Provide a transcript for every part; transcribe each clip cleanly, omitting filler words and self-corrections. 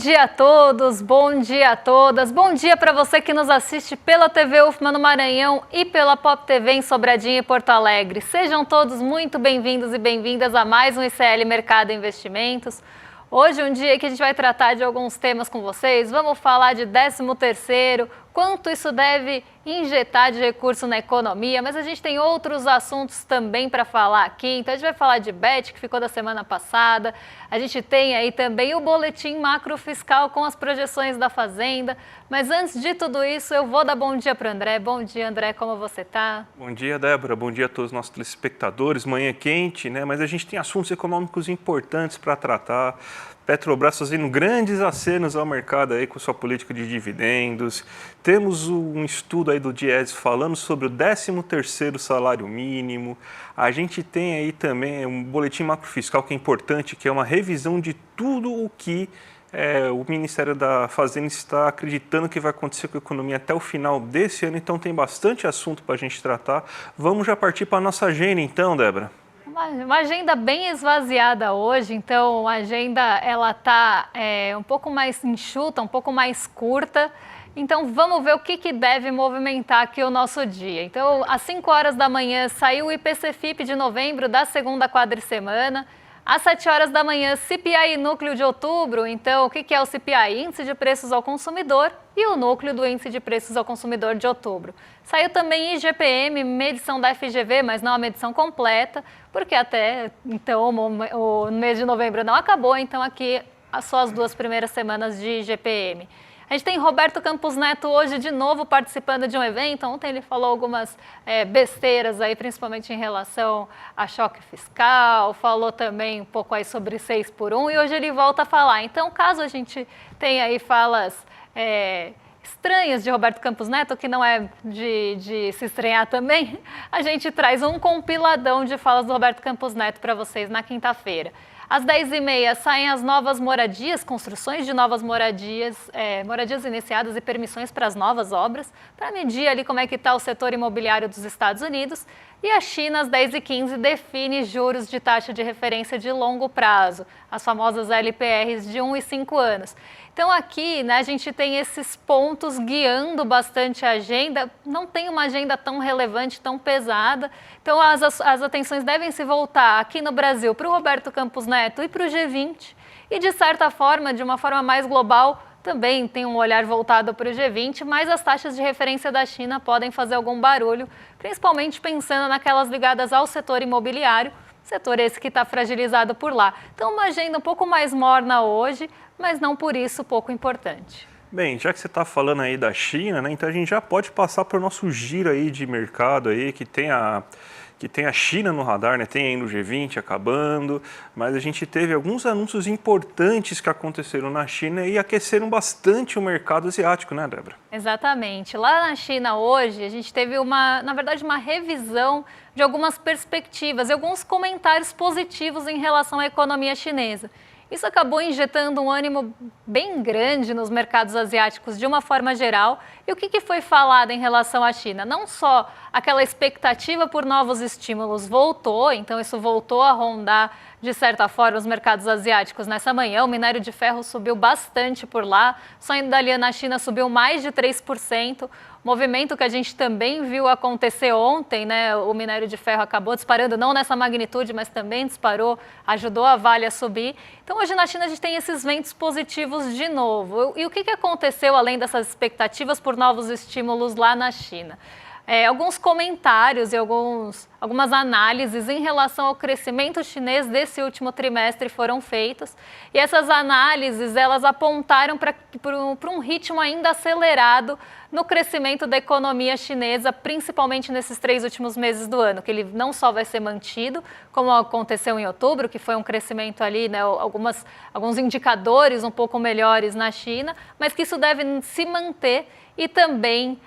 dia a todos, bom dia a todas, bom dia para você que nos assiste pela TV UFMA no Maranhão e pela Pop TV em Sobradinho e Porto Alegre. Sejam todos muito bem-vindos e bem-vindas a mais um ICL Mercado e Investimentos. Hoje é um dia que a gente vai tratar de alguns temas com vocês, vamos falar de 13º, quanto isso deve injetar de recurso na economia, mas a gente tem outros assuntos também para falar aqui. Então a gente vai falar de BET, que ficou da semana passada, a gente tem aí também o boletim macrofiscal com as projeções da Fazenda, mas antes de tudo isso eu vou dar bom dia para o André. Bom dia, André, como você está? Bom dia, Débora, bom dia a todos os nossos telespectadores. Manhã quente, né? Mas a gente tem assuntos econômicos importantes para tratar. Petrobras fazendo grandes acenos ao mercado aí com sua política de dividendos. Temos um estudo aí do Diese falando sobre o 13º salário mínimo. A gente tem aí também um boletim macrofiscal que é importante, que é uma revisão de tudo o que o Ministério da Fazenda está acreditando que vai acontecer com a economia até o final desse ano. Então tem bastante assunto para a gente tratar. Vamos já partir para a nossa agenda então, Débora. Uma agenda bem esvaziada hoje, então a agenda ela está um pouco mais enxuta, um pouco mais curta. Então vamos ver o que deve movimentar aqui o nosso dia. Então às 5 horas da manhã saiu o IPC-FIP de novembro da segunda quadricemana. Às 7 horas da manhã, CPI núcleo de outubro. Então, o que é o CPI? Índice de preços ao consumidor e o núcleo do índice de preços ao consumidor de outubro. Saiu também IGPM, medição da FGV, mas não a medição completa, porque até então o mês de novembro não acabou, então aqui só as 2 primeiras semanas de IGPM. A gente tem Roberto Campos Neto hoje de novo participando de um evento. Ontem ele falou algumas besteiras aí, principalmente em relação a choque fiscal, falou também um pouco aí sobre 6 por 1 e hoje ele volta a falar. Então, caso a gente tenha aí falas estranhas de Roberto Campos Neto, que não é de se estranhar também, a gente traz um compiladão de falas do Roberto Campos Neto para vocês na quinta-feira. Às 10h30 saem as novas moradias, construções de novas moradias, moradias iniciadas e permissões para as novas obras, para medir ali como é que está o setor imobiliário dos Estados Unidos. E a China, às 10h15, define juros de taxa de referência de longo prazo, as famosas LPRs de 1 e 5 anos. Então aqui, né, a gente tem esses pontos guiando bastante a agenda, não tem uma agenda tão relevante, tão pesada, então as atenções devem se voltar aqui no Brasil para o Roberto Campos Neto e para o G20 e de certa forma, de uma forma mais global, também tem um olhar voltado para o G20, mas as taxas de referência da China podem fazer algum barulho, principalmente pensando naquelas ligadas ao setor imobiliário, setor esse que está fragilizado por lá. Então uma agenda um pouco mais morna hoje, mas não por isso pouco importante. Bem, já que você está falando aí da China, né, então a gente já pode passar para o nosso giro aí de mercado aí, que tem a China no radar, né? Tem aí no G20 acabando, mas a gente teve alguns anúncios importantes que aconteceram na China e aqueceram bastante o mercado asiático, né, Débora? Exatamente. Lá na China hoje, a gente teve na verdade, uma revisão de algumas perspectivas e alguns comentários positivos em relação à economia chinesa. Isso acabou injetando um ânimo bem grande nos mercados asiáticos de uma forma geral. E o que foi falado em relação à China? Não só aquela expectativa por novos estímulos voltou, então isso voltou a rondar de certa forma os mercados asiáticos nessa manhã. O minério de ferro subiu bastante por lá, só ainda ali na China subiu mais de 3%. Movimento que a gente também viu acontecer ontem, né? O minério de ferro acabou disparando, não nessa magnitude, mas também disparou, ajudou a Vale a subir. Então hoje na China a gente tem esses ventos positivos de novo. E o que aconteceu além dessas expectativas por novos estímulos lá na China? Alguns comentários e algumas análises em relação ao crescimento chinês desse último trimestre foram feitas. E essas análises elas apontaram para um ritmo ainda acelerado no crescimento da economia chinesa, principalmente nesses 3 últimos meses do ano, que ele não só vai ser mantido, como aconteceu em outubro, que foi um crescimento ali, né, alguns indicadores um pouco melhores na China, mas que isso deve se manter e também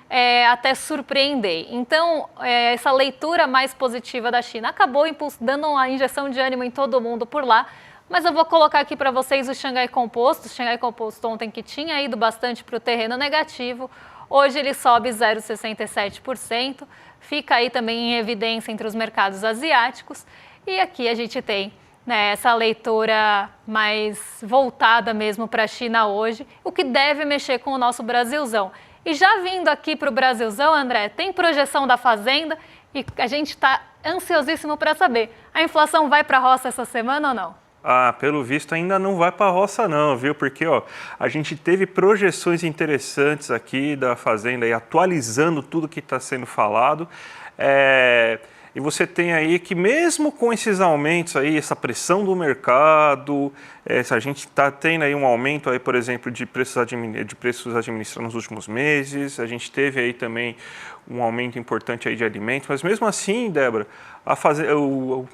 até surpreender. Então, essa leitura mais positiva da China acabou dando uma injeção de ânimo em todo mundo por lá, mas eu vou colocar aqui para vocês o Xangai Composto. O Xangai Composto ontem que tinha ido bastante para o terreno negativo, hoje ele sobe 0,67%, fica aí também em evidência entre os mercados asiáticos. E aqui a gente tem né, essa leitura mais voltada mesmo para a China hoje, o que deve mexer com o nosso Brasilzão. E já vindo aqui para o Brasilzão, André, tem projeção da Fazenda e a gente está ansiosíssimo para saber. A inflação vai para a roça essa semana ou não? Ah, pelo visto ainda não vai para a roça não, viu? Porque a gente teve projeções interessantes aqui da Fazenda e atualizando tudo que está sendo falado. E você tem aí que mesmo com esses aumentos aí, essa pressão do mercado, a gente está tendo aí um aumento aí, por exemplo, de preços administrados nos últimos meses, a gente teve aí também um aumento importante aí de alimentos, mas mesmo assim, Débora,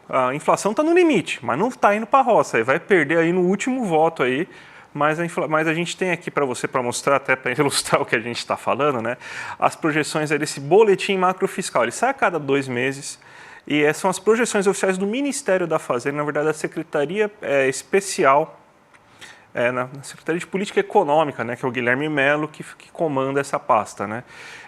a inflação está no limite, mas não está indo para a roça, aí vai perder aí no último voto aí. Mas a gente tem aqui para você, para mostrar, até para ilustrar o que a gente está falando, né? As projeções desse boletim macrofiscal. Ele sai a cada 2 meses e são as projeções oficiais do Ministério da Fazenda, na verdade, da Secretaria Especial, na Secretaria de Política Econômica, né? Que é o Guilherme Mello que comanda essa pasta, né?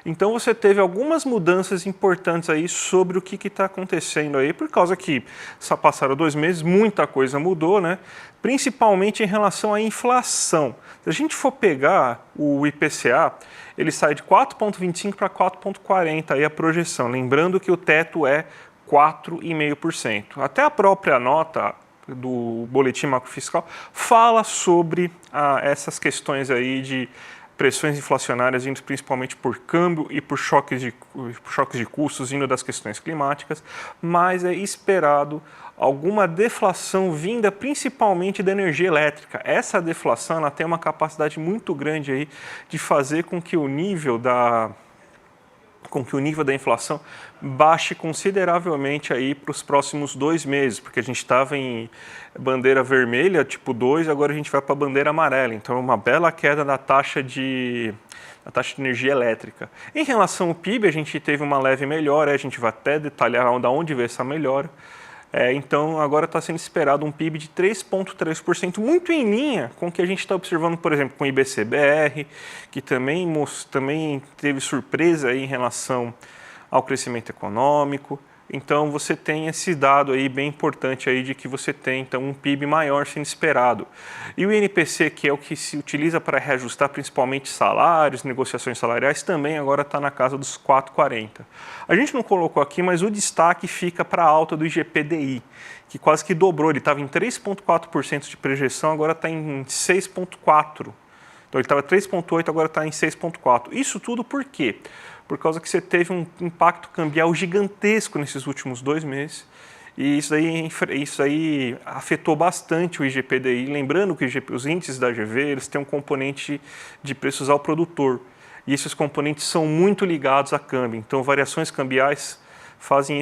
Então você teve algumas mudanças importantes aí sobre o que está acontecendo aí, por causa que só passaram 2 meses, muita coisa mudou, né? Principalmente em relação à inflação. Se a gente for pegar o IPCA, ele sai de 4,25 para 4,40 aí a projeção, lembrando que o teto é 4,5%. Até a própria nota do boletim macrofiscal fala sobre essas questões aí de pressões inflacionárias vindo principalmente por câmbio e por choques de custos vindo das questões climáticas, mas é esperado alguma deflação vinda principalmente da energia elétrica. Essa deflação ela tem uma capacidade muito grande aí de fazer com que o nível da inflação baixe consideravelmente aí para os próximos 2 meses, porque a gente estava em bandeira vermelha, tipo 2, agora a gente vai para a bandeira amarela. Então é uma bela queda da taxa de energia elétrica. Em relação ao PIB, a gente teve uma leve melhora, a gente vai até detalhar onde veio essa melhora. Então, agora está sendo esperado um PIB de 3,3%, muito em linha com o que a gente está observando, por exemplo, com o IBC-BR, que também teve surpresa aí em relação ao crescimento econômico. Então, você tem esse dado aí bem importante aí de que você tem então, um PIB maior sendo esperado. E o INPC, que é o que se utiliza para reajustar principalmente salários, negociações salariais, também agora está na casa dos 4,40. A gente não colocou aqui, mas o destaque fica para a alta do IGPDI, que quase que dobrou. Ele estava em 3,4% de projeção, agora está em 6,4%. Então, ele estava 3,8%, agora está em 6,4%. Isso tudo por quê? Por causa que você teve um impacto cambial gigantesco nesses últimos 2 meses. E isso aí afetou bastante o IGPDI. Lembrando que os índices da GV eles têm um componente de preços ao produtor. E esses componentes são muito ligados a câmbio. Então, variações cambiais fazem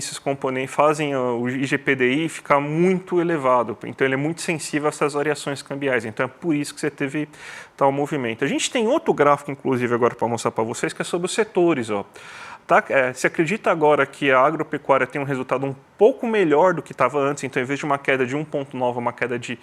o IGPDI ficar muito elevado. Então, ele é muito sensível a essas variações cambiais. Então, é por isso que você teve tal movimento. A gente tem outro gráfico, inclusive, agora para mostrar para vocês, que é sobre os setores. Se acredita agora que a agropecuária tem um resultado um pouco melhor do que estava antes. Então, em vez de uma queda de 1,9%, uma queda de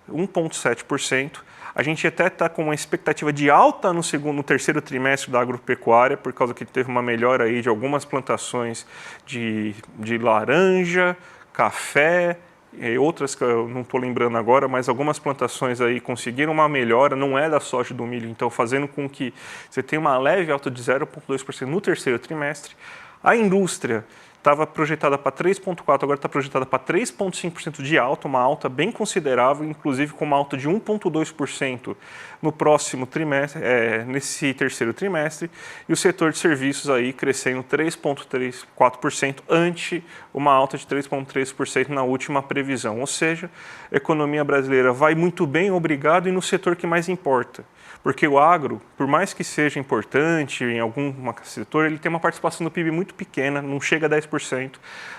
1,7%. A gente até está com uma expectativa de alta no terceiro trimestre da agropecuária, por causa que teve uma melhora aí de algumas plantações de laranja, café, e outras que eu não estou lembrando agora, mas algumas plantações aí conseguiram uma melhora, não é da soja e do milho, então fazendo com que você tenha uma leve alta de 0,2% no terceiro trimestre. A indústria estava projetada para 3,4%, agora está projetada para 3,5% de alta, uma alta bem considerável, inclusive com uma alta de 1,2% no próximo trimestre, nesse terceiro trimestre, e o setor de serviços aí crescendo 3,4% ante uma alta de 3,3% na última previsão. Ou seja, a economia brasileira vai muito bem, obrigado, e no setor que mais importa. Porque o agro, por mais que seja importante em algum setor, ele tem uma participação do PIB muito pequena, não chega a 10%.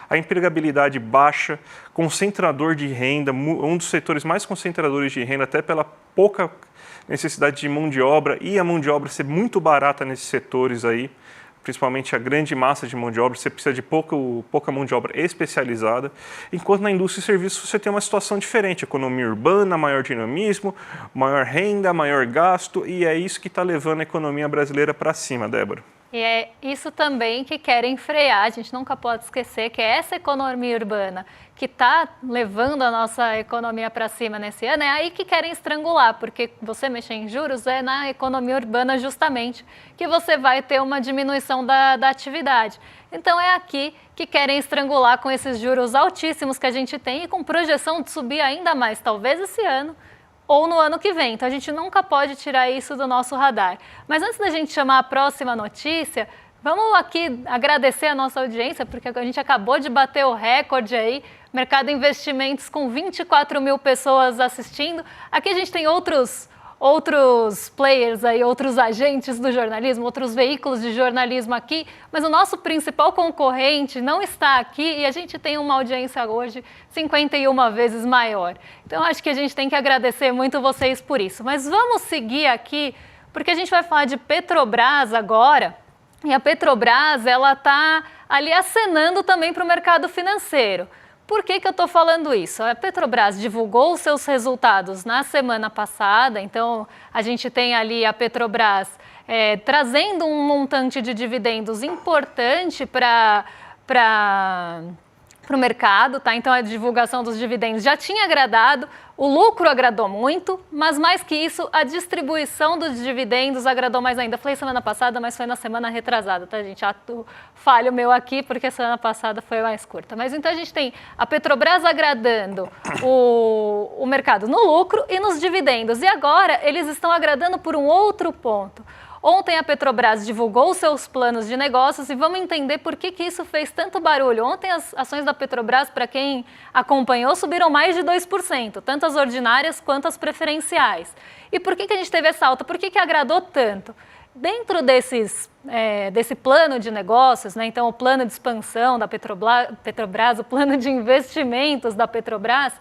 A empregabilidade baixa, concentrador de renda, um dos setores mais concentradores de renda, até pela pouca necessidade de mão de obra e a mão de obra ser muito barata nesses setores aí, principalmente a grande massa de mão de obra, você precisa de pouca mão de obra especializada, enquanto na indústria e serviços você tem uma situação diferente, economia urbana, maior dinamismo, maior renda, maior gasto, e é isso que está levando a economia brasileira para cima, Débora. E é isso também que querem frear, a gente nunca pode esquecer que é essa economia urbana que está levando a nossa economia para cima nesse ano, é aí que querem estrangular, porque você mexer em juros é na economia urbana justamente que você vai ter uma diminuição da atividade. Então é aqui que querem estrangular com esses juros altíssimos que a gente tem e com projeção de subir ainda mais, talvez esse ano, ou no ano que vem. Então, a gente nunca pode tirar isso do nosso radar. Mas antes da gente chamar a próxima notícia, vamos aqui agradecer a nossa audiência, porque a gente acabou de bater o recorde aí, Mercado Investimentos com 24 mil pessoas assistindo. Aqui a gente tem outros players aí, outros agentes do jornalismo, outros veículos de jornalismo aqui, mas o nosso principal concorrente não está aqui e a gente tem uma audiência hoje 51 vezes maior. Então, acho que a gente tem que agradecer muito vocês por isso. Mas vamos seguir aqui, porque a gente vai falar de Petrobras agora, e a Petrobras, ela está ali acenando também para o mercado financeiro. Por que eu estou falando isso? A Petrobras divulgou os seus resultados na semana passada, então a gente tem ali a Petrobras trazendo um montante de dividendos importante para o mercado, tá? Então a divulgação dos dividendos já tinha agradado, o lucro agradou muito, mas mais que isso, a distribuição dos dividendos agradou mais ainda. Falei semana passada, mas foi na semana retrasada, tá, gente? Ato falho meu aqui, porque a semana passada foi mais curta. Mas então a gente tem a Petrobras agradando o mercado no lucro e nos dividendos. E agora eles estão agradando por um outro ponto. Ontem a Petrobras divulgou os seus planos de negócios e vamos entender por que isso fez tanto barulho. Ontem as ações da Petrobras, para quem acompanhou, subiram mais de 2%, tanto as ordinárias quanto as preferenciais. E por que a gente teve essa alta? Por que agradou tanto? Dentro desse plano de negócios, né, então o plano de expansão da Petrobras, o plano de investimentos da Petrobras,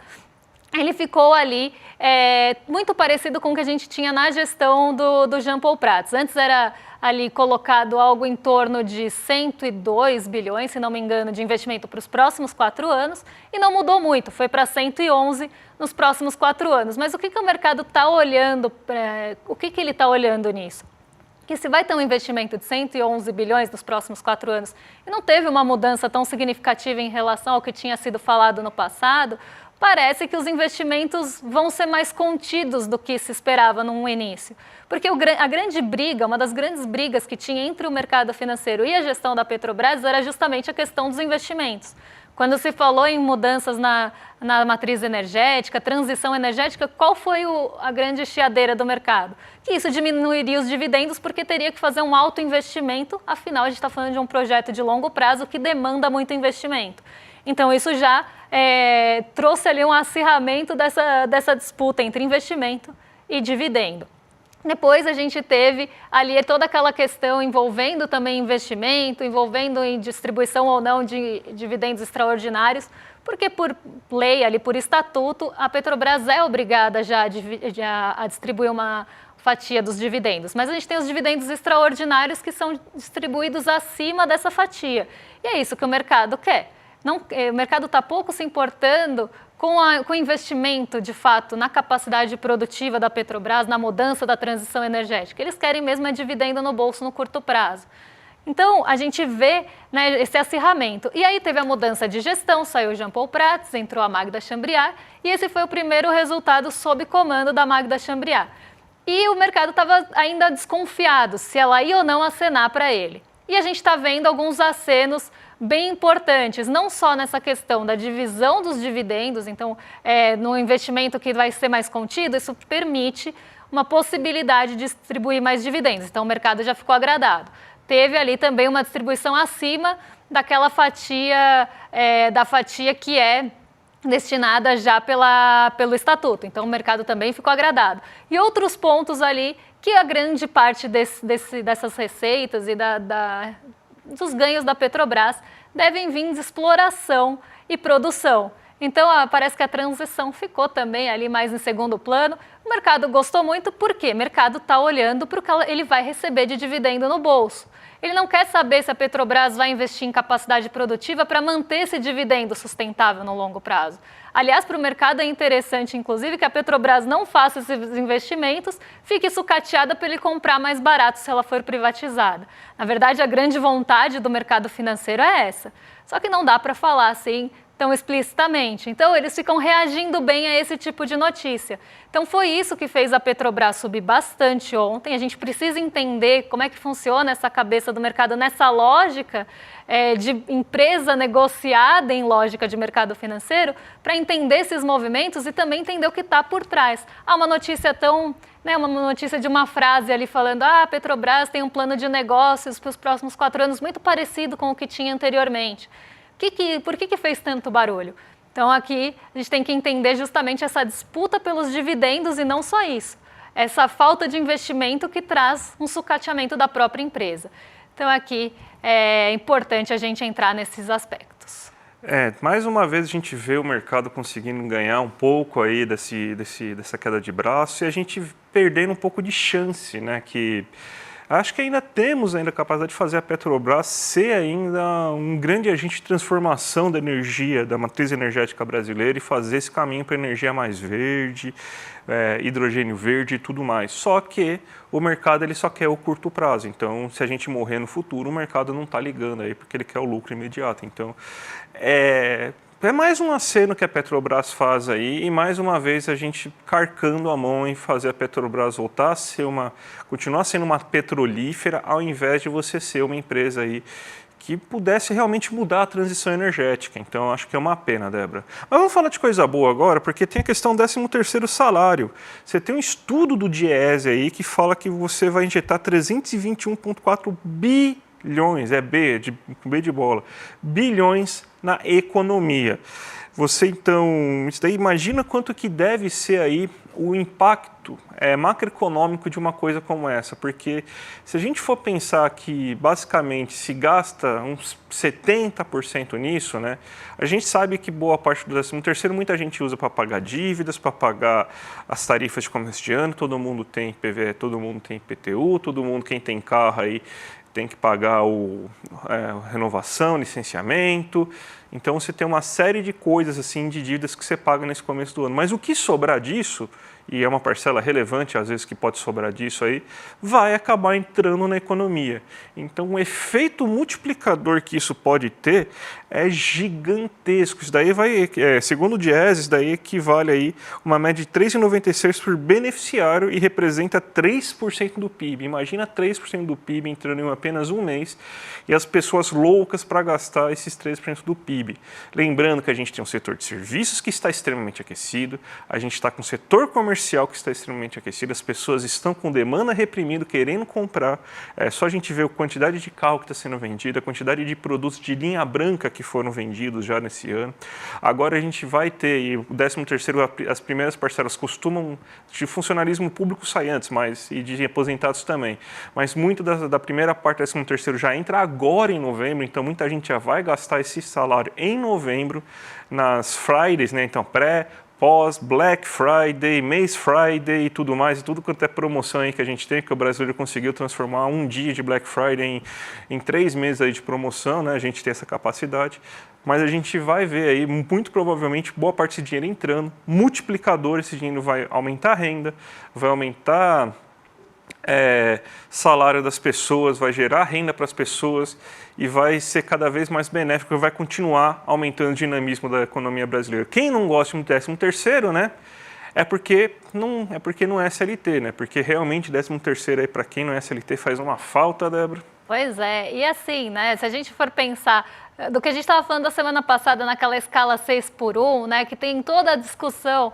ele ficou ali muito parecido com o que a gente tinha na gestão do Jean Paul Prats. Antes era ali colocado algo em torno de 102 bilhões, se não me engano, de investimento para os próximos 4 anos, e não mudou muito, foi para 111 nos próximos 4 anos. Mas o que o mercado está olhando, o que ele está olhando nisso? Que se vai ter um investimento de 111 bilhões nos próximos 4 anos e não teve uma mudança tão significativa em relação ao que tinha sido falado no passado, parece que os investimentos vão ser mais contidos do que se esperava no início. Porque a grande briga, uma das grandes brigas que tinha entre o mercado financeiro e a gestão da Petrobras era justamente a questão dos investimentos. Quando se falou em mudanças na matriz energética, transição energética, qual foi a grande chiadeira do mercado? Que isso diminuiria os dividendos porque teria que fazer um alto investimento, afinal a gente está falando de um projeto de longo prazo que demanda muito investimento. Então isso já trouxe ali um acirramento dessa disputa entre investimento e dividendo. Depois a gente teve ali toda aquela questão envolvendo também investimento, envolvendo em distribuição ou não de dividendos extraordinários, porque por lei, ali por estatuto, a Petrobras é obrigada já a distribuir uma fatia dos dividendos. Mas a gente tem os dividendos extraordinários que são distribuídos acima dessa fatia. E é isso que o mercado quer. O mercado está pouco se importando com o investimento, de fato, na capacidade produtiva da Petrobras, na mudança da transição energética. Eles querem mesmo dividendo no bolso no curto prazo. Então, a gente vê, né, esse acirramento. E aí teve a mudança de gestão, saiu o Jean Paul Prats, entrou a Magda Chambriard, e esse foi o primeiro resultado sob comando da Magda Chambriard. E o mercado estava ainda desconfiado se ela ia ou não acenar para ele. E a gente está vendo alguns acenos bem importantes, não só nessa questão da divisão dos dividendos, então, no investimento que vai ser mais contido, isso permite uma possibilidade de distribuir mais dividendos. Então, o mercado já ficou agradado. Teve ali também uma distribuição acima daquela fatia, da fatia que é destinada já pelo estatuto. Então, o mercado também ficou agradado. E outros pontos ali que a grande parte dessas receitas e dos ganhos da Petrobras devem vir de exploração e produção. Então, parece que a transição ficou também ali mais em segundo plano. O mercado gostou muito, por quê? O mercado está olhando para o que ele vai receber de dividendo no bolso. Ele não quer saber se a Petrobras vai investir em capacidade produtiva para manter esse dividendo sustentável no longo prazo. Aliás, para o mercado é interessante, inclusive, que a Petrobras não faça esses investimentos, fique sucateada para ele comprar mais barato se ela for privatizada. Na verdade, a grande vontade do mercado financeiro é essa. Só que não dá para falar assim tão explicitamente. Então, eles ficam reagindo bem a esse tipo de notícia. Então, foi isso que fez a Petrobras subir bastante ontem. A gente precisa entender como é que funciona essa cabeça do mercado nessa lógica de empresa negociada em lógica de mercado financeiro, para entender esses movimentos e também entender o que está por trás. Há uma notícia uma notícia de uma frase ali falando: a Petrobras tem um plano de negócios para os próximos 4 anos muito parecido com o que tinha anteriormente. Por que fez tanto barulho? Então, aqui a gente tem que entender justamente essa disputa pelos dividendos e não só isso. Essa falta de investimento que traz um sucateamento da própria empresa. Então, aqui é importante a gente entrar nesses aspectos. Mais uma vez a gente vê o mercado conseguindo ganhar um pouco aí dessa queda de braço e a gente perdendo um pouco de chance, né? Que acho que ainda temos a capacidade de fazer a Petrobras ser ainda um grande agente de transformação da energia, da matriz energética brasileira e fazer esse caminho para energia mais verde, hidrogênio verde e tudo mais. Só que o mercado ele só quer o curto prazo. Então, se a gente morrer no futuro, o mercado não está ligando aí porque ele quer o lucro imediato. Então, é mais um aceno que a Petrobras faz aí e mais uma vez a gente carcando a mão em fazer a Petrobras voltar a ser continuar sendo uma petrolífera ao invés de você ser uma empresa aí que pudesse realmente mudar a transição energética. Então, acho que é uma pena, Débora. Mas vamos falar de coisa boa agora, porque tem a questão do 13º salário. Você tem um estudo do Diese aí que fala que você vai injetar 321,4 bilhões, B de bola, bilhões na economia. Você, então, isso daí, imagina quanto que deve ser aí o impacto macroeconômico de uma coisa como essa, porque se a gente for pensar que basicamente se gasta uns 70% nisso, né, a gente sabe que boa parte do 13º muita gente usa para pagar dívidas, para pagar as tarifas de começo de ano, todo mundo tem IPVA, todo mundo tem IPTU, todo mundo, quem tem carro aí, tem que pagar renovação, licenciamento. Então, você tem uma série de coisas assim, de dívidas que você paga nesse começo do ano. Mas o que sobrar disso, e é uma parcela relevante, às vezes, que pode sobrar disso aí, vai acabar entrando na economia. Então, o efeito multiplicador que isso pode ter é gigantesco. Isso daí vai, segundo o Diese, isso daí equivale aí uma média de 3,96 por beneficiário e representa 3% do PIB. Imagina 3% do PIB entrando em apenas um mês e as pessoas loucas para gastar esses 3% do PIB. Lembrando que a gente tem um setor de serviços que está extremamente aquecido, a gente está com o setor comercial que está extremamente aquecido, as pessoas estão com demanda reprimida, querendo comprar. Só a gente vê a quantidade de carro que está sendo vendido, a quantidade de produtos de linha branca que foram vendidos já nesse ano. Agora a gente vai ter, e o 13º, as primeiras parcelas costumam, de funcionalismo público sai antes, e de aposentados também, mas muito da primeira parte do 13º já entra agora em novembro, então muita gente já vai gastar esse salário em novembro, nas Fridays, né? Então pós, Black Friday, Maze Friday e tudo mais, e tudo quanto é promoção aí que a gente tem, que o brasileiro conseguiu transformar um dia de Black Friday em 3 meses aí de promoção, né? A gente tem essa capacidade, mas a gente vai ver aí, muito provavelmente, boa parte desse dinheiro entrando, multiplicador, esse dinheiro vai aumentar a renda, vai aumentar salário das pessoas, vai gerar renda para as pessoas e vai ser cada vez mais benéfico e vai continuar aumentando o dinamismo da economia brasileira. Quem não gosta de um 13º, né, é porque não é SLT, né, porque realmente 13º aí para quem não é SLT faz uma falta, Débora. Pois é, e assim, né, se a gente for pensar do que a gente estava falando da semana passada naquela escala 6x1, né, que tem toda a discussão,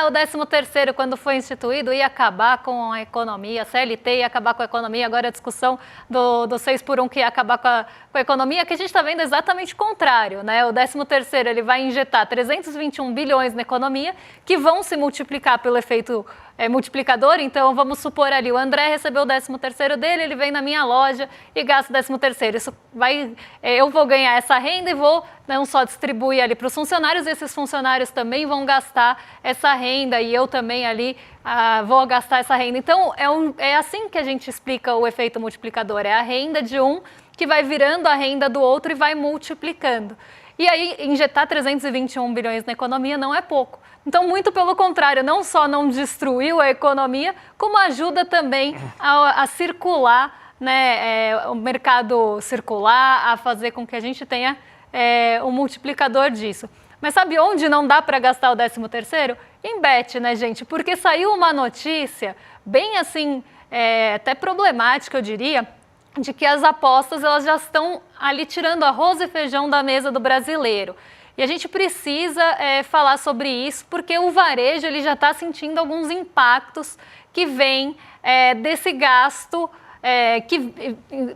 o 13º quando foi instituído ia acabar com a economia, a CLT ia acabar com a economia, agora a discussão do 6x1 que ia acabar com a economia, que a gente está vendo exatamente o contrário, né, o 13º ele vai injetar 321 bilhões na economia, que vão se multiplicar pelo efeito multiplicador. Então vamos supor ali, o André recebeu o 13º dele, ele vem na minha loja e gasta o 13º, isso vai, eu vou ganhar essa renda e vou não só distribuir ali para os funcionários, esses funcionários também vão gastar essa renda e eu também ali vou gastar essa renda. Então, é assim que a gente explica o efeito multiplicador, é a renda de um que vai virando a renda do outro e vai multiplicando. E aí, injetar 321 bilhões na economia não é pouco. Então, muito pelo contrário, não só não destruiu a economia, como ajuda também a circular, né, o mercado circular, a fazer com que a gente tenha um multiplicador disso. Mas sabe onde não dá para gastar o 13º? Em Bet, né, gente? Porque saiu uma notícia bem assim, até problemática, eu diria, de que as apostas elas já estão ali tirando arroz e feijão da mesa do brasileiro. E a gente precisa falar sobre isso, porque o varejo ele já está sentindo alguns impactos que vêm desse gasto, que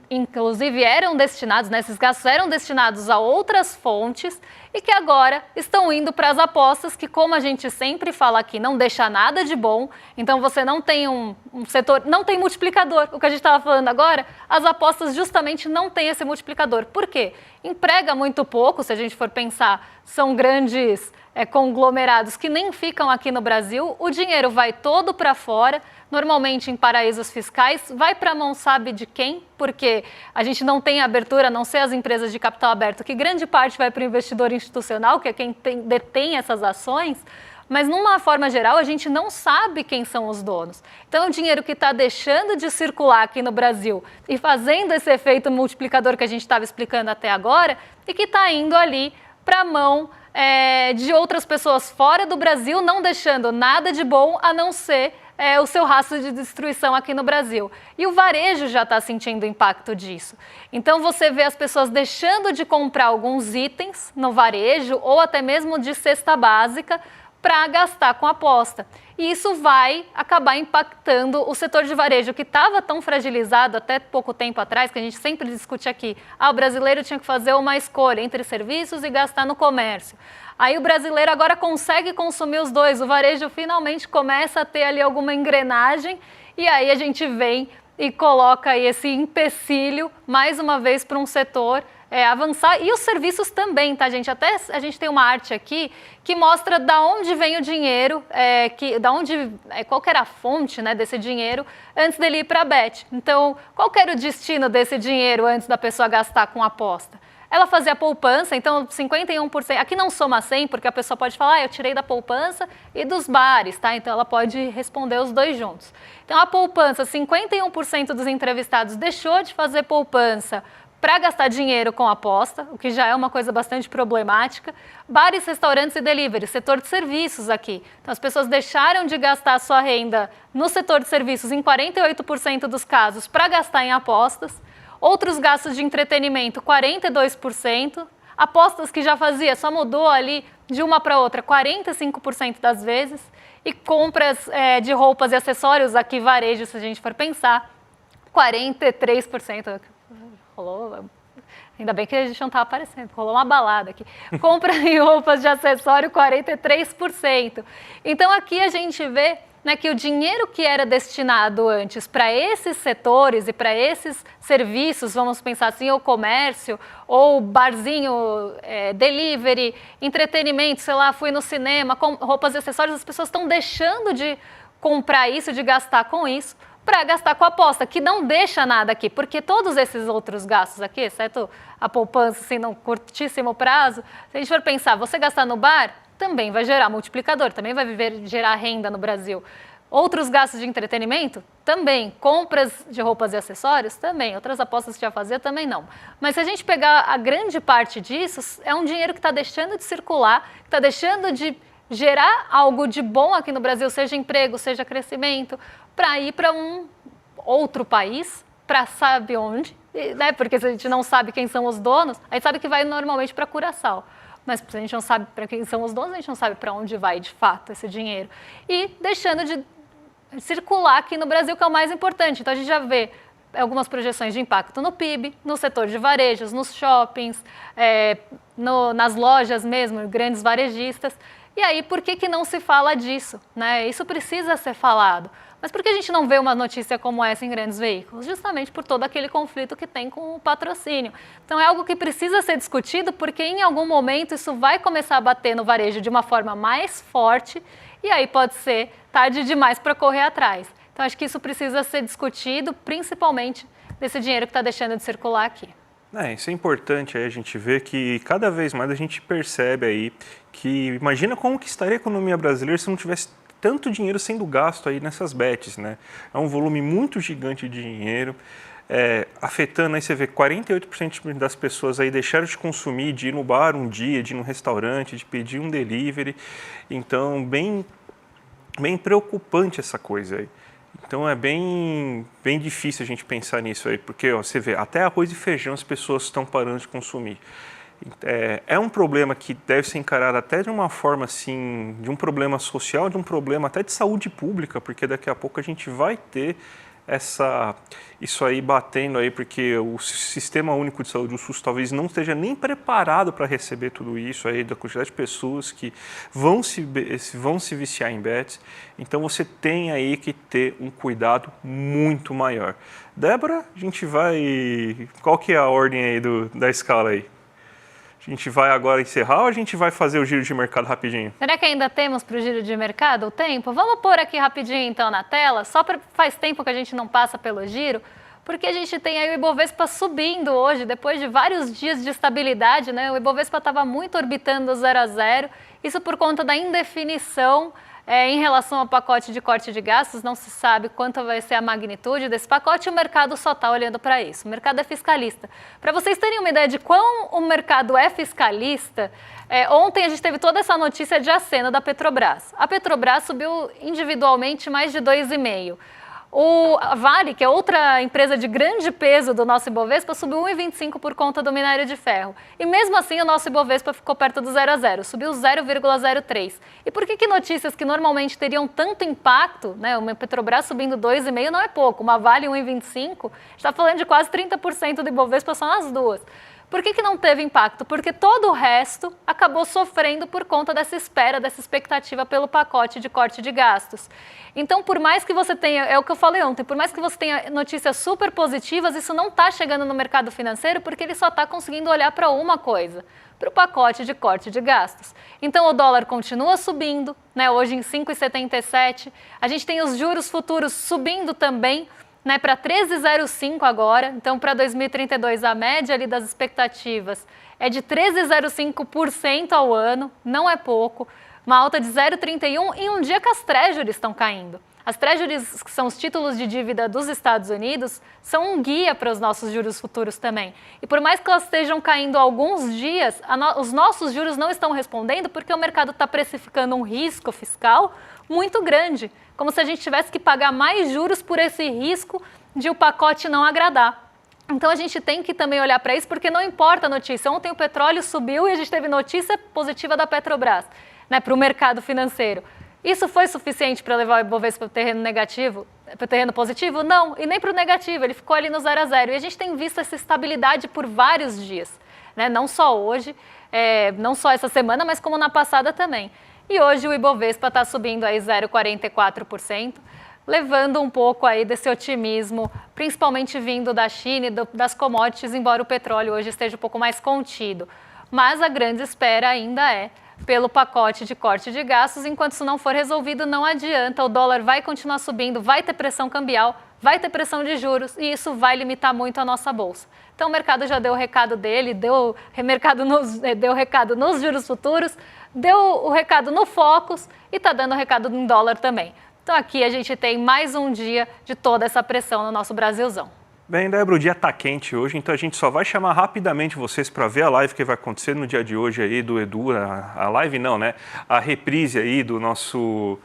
inclusive eram destinados, né, esses gastos eram destinados a outras fontes e que agora estão indo para as apostas, que como a gente sempre fala aqui, não deixa nada de bom, então você não tem um setor, não tem multiplicador. O que a gente estava falando agora, as apostas justamente não têm esse multiplicador. Por quê? Emprega muito pouco, se a gente for pensar, são grandes conglomerados que nem ficam aqui no Brasil, o dinheiro vai todo para fora, normalmente em paraísos fiscais, vai para a mão sabe de quem, porque a gente não tem abertura, a não ser as empresas de capital aberto, que grande parte vai para o investidor institucional, que é quem detém essas ações, mas numa forma geral a gente não sabe quem são os donos. Então o dinheiro que está deixando de circular aqui no Brasil e fazendo esse efeito multiplicador que a gente estava explicando até agora, e que está indo ali para a mão de outras pessoas fora do Brasil, não deixando nada de bom a não ser o seu rastro de destruição aqui no Brasil. E o varejo já está sentindo o impacto disso. Então você vê as pessoas deixando de comprar alguns itens no varejo ou até mesmo de cesta básica para gastar com aposta. E isso vai acabar impactando o setor de varejo, que estava tão fragilizado até pouco tempo atrás, que a gente sempre discute aqui. O brasileiro tinha que fazer uma escolha entre serviços e gastar no comércio. Aí o brasileiro agora consegue consumir os dois, o varejo finalmente começa a ter ali alguma engrenagem e aí a gente vem e coloca aí esse empecilho, mais uma vez, para um setor avançar. E os serviços também, tá, gente? Até a gente tem uma arte aqui que mostra da onde vem o dinheiro, qual que era a fonte, né, desse dinheiro antes dele ir para a Bet. Então, qual que era o destino desse dinheiro antes da pessoa gastar com aposta? Ela fazia poupança, então 51%, aqui não soma 100, porque a pessoa pode falar, eu tirei da poupança e dos bares, tá? Então ela pode responder os dois juntos. Então a poupança, 51% dos entrevistados deixou de fazer poupança para gastar dinheiro com aposta, o que já é uma coisa bastante problemática. Bares, restaurantes e delivery, setor de serviços aqui. Então as pessoas deixaram de gastar a sua renda no setor de serviços em 48% dos casos para gastar em apostas. Outros gastos de entretenimento, 42%. Apostas que já fazia, só mudou ali de uma para outra, 45% das vezes. E compras de roupas e acessórios, aqui varejo, se a gente for pensar, 43%. Rolou, ainda bem que a gente não está aparecendo, rolou uma balada aqui. Compra em roupas de acessório, 43%. Então aqui a gente vê, né, que o dinheiro que era destinado antes para esses setores e para esses serviços, vamos pensar assim, ou comércio, ou barzinho, delivery, entretenimento, sei lá, fui no cinema, roupas e acessórios, as pessoas estão deixando de comprar isso, de gastar com isso, para gastar com a aposta, que não deixa nada aqui, porque todos esses outros gastos aqui, exceto a poupança assim, num curtíssimo prazo, se a gente for pensar, você gastar no bar, também vai gerar multiplicador, também vai gerar renda no Brasil. Outros gastos de entretenimento? Também. Compras de roupas e acessórios? Também. Outras apostas que já fazia? Também não. Mas se a gente pegar a grande parte disso, é um dinheiro que está deixando de circular, está deixando de gerar algo de bom aqui no Brasil, seja emprego, seja crescimento, para ir para um outro país, para sabe onde, né? Porque se a gente não sabe quem são os donos, a gente sabe que vai normalmente para Curaçao. Mas se a gente não sabe para quem são os donos, a gente não sabe para onde vai de fato esse dinheiro. E deixando de circular aqui no Brasil, que é o mais importante. Então a gente já vê algumas projeções de impacto no PIB, no setor de varejos, nos shoppings, nas lojas mesmo, grandes varejistas. E aí, por que não se fala disso, né? Isso precisa ser falado, Mas por que a gente não vê uma notícia como essa em grandes veículos? Justamente por todo aquele conflito que tem com o patrocínio. Então é algo que precisa ser discutido porque em algum momento isso vai começar a bater no varejo de uma forma mais forte e aí pode ser tarde demais para correr atrás. Então acho que isso precisa ser discutido, principalmente desse dinheiro que está deixando de circular aqui. Isso é importante aí a gente ver que cada vez mais a gente percebe aí que imagina como que estaria a economia brasileira se não tivesse tanto dinheiro sendo gasto aí nessas bets, né? É um volume muito gigante de dinheiro, afetando aí você vê 48% das pessoas aí deixaram de consumir, de ir no bar um dia, de ir no restaurante, de pedir um delivery, então bem preocupante essa coisa aí. Então é bem difícil a gente pensar nisso aí, porque você vê, até arroz e feijão as pessoas estão parando de consumir. É um problema que deve ser encarado até de uma forma assim, de um problema social, de um problema até de saúde pública, porque daqui a pouco a gente vai ter isso aí batendo aí, porque o Sistema Único de Saúde, o SUS, talvez não esteja nem preparado para receber tudo isso aí, da quantidade de pessoas que vão se viciar em bets. Então você tem aí que ter um cuidado muito maior. Débora, a gente vai... Qual que é a ordem aí da escala aí? A gente vai agora encerrar ou a gente vai fazer o giro de mercado rapidinho? Será que ainda temos para o giro de mercado o tempo? Vamos pôr aqui rapidinho então na tela, faz tempo que a gente não passa pelo giro, porque a gente tem aí o Ibovespa subindo hoje, depois de vários dias de estabilidade, né? O Ibovespa estava muito orbitando 0 a 0, isso por conta da indefinição em relação ao pacote de corte de gastos, não se sabe quanto vai ser a magnitude desse pacote e o mercado só está olhando para isso. O mercado é fiscalista. Para vocês terem uma ideia de quão o mercado é fiscalista, ontem a gente teve toda essa notícia de aceno da Petrobras. A Petrobras subiu individualmente mais de 2,5%. A Vale, que é outra empresa de grande peso do nosso Ibovespa, subiu 1,25% por conta do minério de ferro. E mesmo assim o nosso Ibovespa ficou perto do 0 a 0, subiu 0,03%. E por que notícias que normalmente teriam tanto impacto, né, uma Petrobras subindo 2,5% não é pouco, uma Vale 1,25%, está falando de quase 30% do Ibovespa só nas duas. Por que não teve impacto? Porque todo o resto acabou sofrendo por conta dessa espera, dessa expectativa pelo pacote de corte de gastos. Então, por mais que você tenha, é o que eu falei ontem, por mais que você tenha notícias super positivas, isso não está chegando no mercado financeiro porque ele só está conseguindo olhar para uma coisa, para o pacote de corte de gastos. Então, o dólar continua subindo, né, hoje em 5,77. A gente tem os juros futuros subindo também, né, para 13,05 agora. Então, para 2032, a média ali das expectativas é de 13,05% ao ano, não é pouco, uma alta de 0,31% em um dia que as treasuries estão caindo. As treasuries, que são os títulos de dívida dos Estados Unidos, são um guia para os nossos juros futuros também. E por mais que elas estejam caindo há alguns dias, os nossos juros não estão respondendo porque o mercado está precificando um risco fiscal muito grande, como se a gente tivesse que pagar mais juros por esse risco de o pacote não agradar. Então a gente tem que também olhar para isso, porque não importa a notícia. Ontem o petróleo subiu e a gente teve notícia positiva da Petrobras, né, para o mercado financeiro. Isso foi suficiente para levar o Ibovespa para o terreno negativo, para o terreno positivo? Não, e nem para o negativo, ele ficou ali no 0 a 0. E a gente tem visto essa estabilidade por vários dias, né? Não só hoje, não só essa semana, mas como na passada também. E hoje o Ibovespa está subindo aí 0,44%, levando um pouco aí desse otimismo, principalmente vindo da China e das commodities, embora o petróleo hoje esteja um pouco mais contido. Mas a grande espera ainda é pelo pacote de corte de gastos. Enquanto isso não for resolvido, não adianta, o dólar vai continuar subindo, vai ter pressão cambial, vai ter pressão de juros e isso vai limitar muito a nossa bolsa. Então o mercado já deu o recado dele, deu o recado nos juros futuros, deu o recado no Focus e está dando o recado em dólar também. Então aqui a gente tem mais um dia de toda essa pressão no nosso Brasilzão. Bem, Débora, o dia está quente hoje, então a gente só vai chamar rapidamente vocês para ver a live que vai acontecer no dia de hoje aí do Edu, a live não, né? A reprise aí do nosso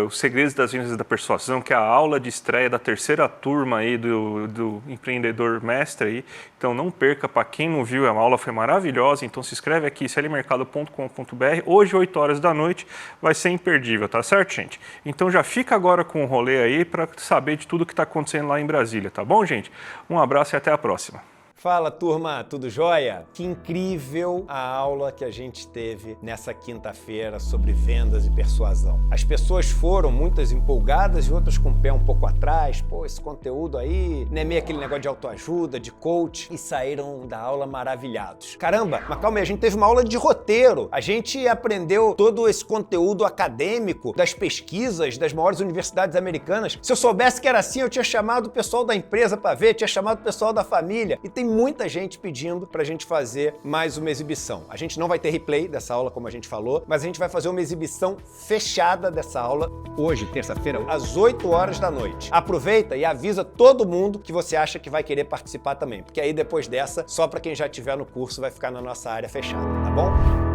Os Segredos das Vendas da Persuasão, que é a aula de estreia da terceira turma aí do Empreendedor Mestre aí. Então não perca, para quem não viu, a aula foi maravilhosa, então se inscreve aqui, clmercado.com.br, hoje 8 horas da noite, vai ser imperdível, tá certo, gente? Então já fica agora com o rolê aí para saber de tudo que está acontecendo lá em Brasília, tá bom, gente? Um abraço e até a próxima. Fala, turma, tudo jóia? Que incrível a aula que a gente teve nessa quinta-feira sobre vendas e persuasão. As pessoas foram, muitas empolgadas e outras com o pé um pouco atrás. Pô, esse conteúdo aí, não é meio aquele negócio de autoajuda, de coach, e saíram da aula maravilhados. Caramba, mas calma aí, a gente teve uma aula de roteiro. A gente aprendeu todo esse conteúdo acadêmico das pesquisas das maiores universidades americanas. Se eu soubesse que era assim, eu tinha chamado o pessoal da empresa para ver, tinha chamado o pessoal da família. E tem muita gente pedindo pra gente fazer mais uma exibição. A gente não vai ter replay dessa aula, como a gente falou, mas a gente vai fazer uma exibição fechada dessa aula hoje, terça-feira, às 8 horas da noite. Aproveita e avisa todo mundo que você acha que vai querer participar também, porque aí depois dessa, só pra quem já estiver no curso vai ficar na nossa área fechada, tá bom?